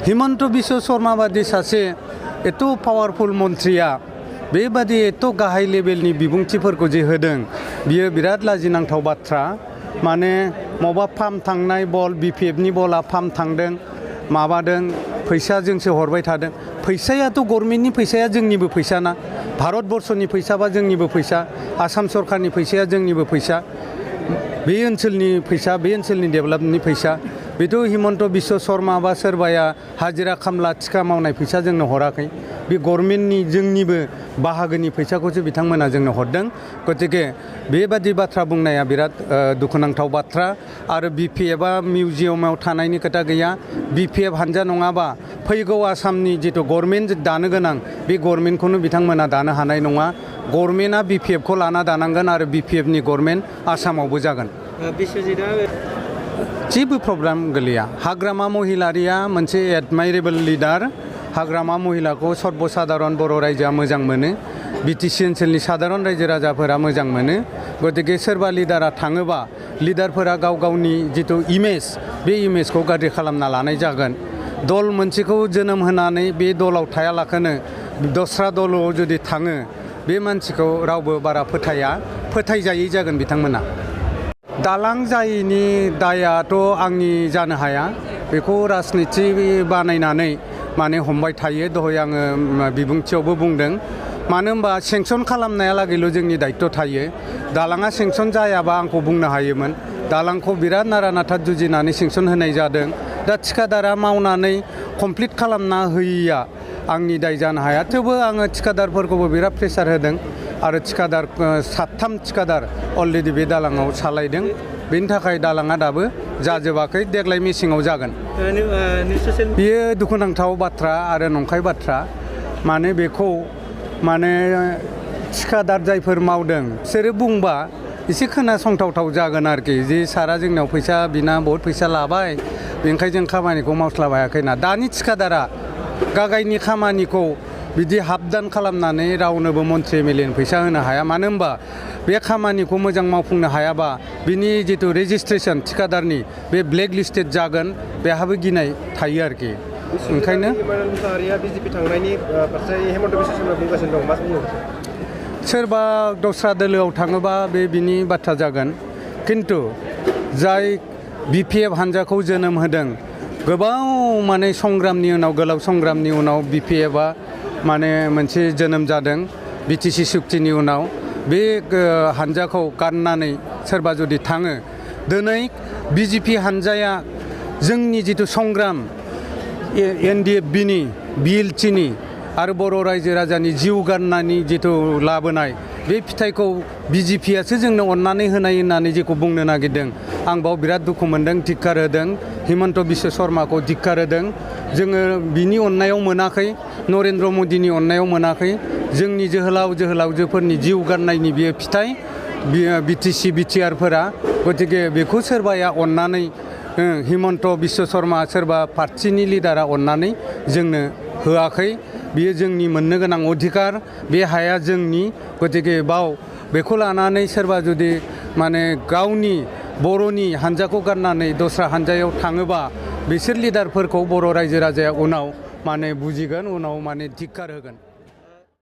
हिमंत बिश्व शर्मा बादि सासे एथ' पावारफुल मन्थ्रिया बेबादि एथ' गाहाय लेभेलनि बिबुंथिफोरखौ जे होदों बियो बिराद लाजिनांथाव बाथ्रा। माने मबा फार्म थांनाय बल बिपिएफनि बला फार्म थांदों माबादों फैसाजोंसो हरबाय थादों। फैसायाथ' गभर्नमेन्टनि फैसाया जोंनिबो फैसा ना, भारतबर्षनि फैसाबा जोंनिबो फैसा, आसाम सरकारनि फैसाया जोंनिबो फैसा, बे ओनसोलनि फैसा, बे ओनसोलनि डेभेलपमेन्टनि फैसा। बेथ' हिमंत बिश्व शर्मा बा सोरबाया हाजिरा खामला थिखा मावनाय फैसा जोंनो हराखै, बे गभर्नमेन्टनि जोंनिबो बाहागोनि फैसाखौसो बिथांमोना जोंनो हरदों। गतिके बेबादि बाथ्रा बुंनाया बिराद दुखुनांथाव बाथ्रा। आरो बिपिएफआ मिउजियामाव थानायनि खोथा गैया। बिपिएफ हानजा नङाबा फैगौ आसामनि जिथु गभर्नमेन्ट दानो गोनां बे गभर्नमेन्टखौनो बिथांमोना दानो हानाय नङा। गभर्नमेन्टआ बिपिएफखौ लाना दानांगोन आरो बिपिएफनि गभर्नमेन्ट आसामावबो जागोन। जेबो प्रब्लेम गोलैया। हाग्रामा महिलारिया मोनसे एडमाइरेबल लिडार। हाग्रामा महिलाखौ सर्ब साधारन बर' रायजोआ मोजां मोनो, बिटिसि ओनसोलनि साधारन रायजो राजाफोरा मोजां मोनो। गतिके सोरबा लिडारा थाङोबा लिडारफोरा गाव गावनि जिथु इमेज बे इमेजखौ गाज्रि खालामना लानाय जागोन। दल मोनसेखौ जोनोम होनानै बे दलाव थायालाखैनो दस्रा दलाव जुदि थाङो बे मानसिखौ रावबो बारा फोथायजायै जागोन बिथांमोना। दालां जायैनि दायाथ' आंनि जानो हाया, बेखौ राजनिथि बानायनानै माने हमबाय थायो। दहाय आङो बिबुंथियावबो बुंदों। मानो होनबा सेंसन खालामनायालागैल' जोंनि दायित्व थायो। दालाङा सेंसन जायाबा आंखौ बुंनो हायोमोन। दालांखौ बिराद नारा नाथा जुजिनानै सेंसन होनाय जादों। दा थिखादारा मावनानै कमप्लिट खालामना होयिया आंनि दाय जानो हाया। थेवबो आङो थिखादारफोरखौबो बिराद प्रेसार होदों आरो थिखादार 7 थिखादार अलरेडि बे दालाङाव सालायदों। बेनि थाखाय दालाङा दाबो जाजोबाखै, देग्लाय मेसेङाव जागोन। बेयो दुखुनांथाव बाथ्रा आरो नंखाय बाथ्रा। माने बेखौ माने थिखादार जायफोर मावदों बिसोरो बुंबा एसे खोनासंथावथाव जागोन आरोखि, जे सारा जोंनाव फैसा बिना बहुद फैसा लाबाय बेनिखायनो जों खामानिखौ मावस्लाबायाखै ना। दानि थिखादारा गागायनि खामानिखौ बिदि हाबदान खालामनानै रावनोबो मन्थ्रि एमएलएनो फैसा होनो हाया। मानो होनबा बे खामानिखौ मोजां मावफुंनो हायाबा बिनि जिथु रेजिस्ट्रेसन थिखादारनि बे ब्लेक लिस्टेड जागोन, बेहाबो गिनाय थायो आरोखि। ओंखायनो सोरबा दस्रा दोलोआव थाङोबा बे बिनि बाथ्रा जागोन। खिन्थु जाय बिपिएफ हानजाखौ जोनोम होदों, गोबाव माने संग्रामनि उनाव गोलाव संग्रामनि उनाव बिपिएफआ माने मोनसे जोनोम जादों बिटिसि सुक्तिनि उनाव। बे हानजाखौ गारनानै सोरबा जुदि थाङो, दिनै बिजेपि हानजाया जोंनि जिथु संग्राम एनडिएफबिनि बिएलटिनि आरो बर' रायजो राजानि जिउ गारनानै जिथु लाबोनाय बे फिथाइखौ बिजेपियासो जोंनो अननानै होनाय होननानै जेखौ बुंनो नागिरदों, आं बाव बिराद दुखु मोनदों, धिक्कार होदों। हिमंत बिश्व शर्माखौ धिक्कार होदों। जोङो बिनि अननायाव मोनाखै, नरेन्द्र मदिनि अननायाव मोनाखै। जोंनि जोहोलाव जोहोलावजोफोरनि जिउ गारनायनि बियो फिथाइ बिटिसि बिटिआरफोरा। गतिके बेखौ सोरबाया अननानै हिमंत बिश्व शर्मा सोरबा पार्टिनि लिडारा अननानै जोंनो होआखै। बियो जोंनि मोननो गोनां अधिकार, बे हाया जोंनि। गतिके बाव बेखौ लानानै सोरबा जुदि माने गावनि बर'नि हानजाखौ गारनानै दस्रा हानजायाव थाङोबा बिसोर लिडारफोरखौ बर' रायजो राजाया उनाव माने बुजिगोन, उनाव माने धिक्कार होगोन।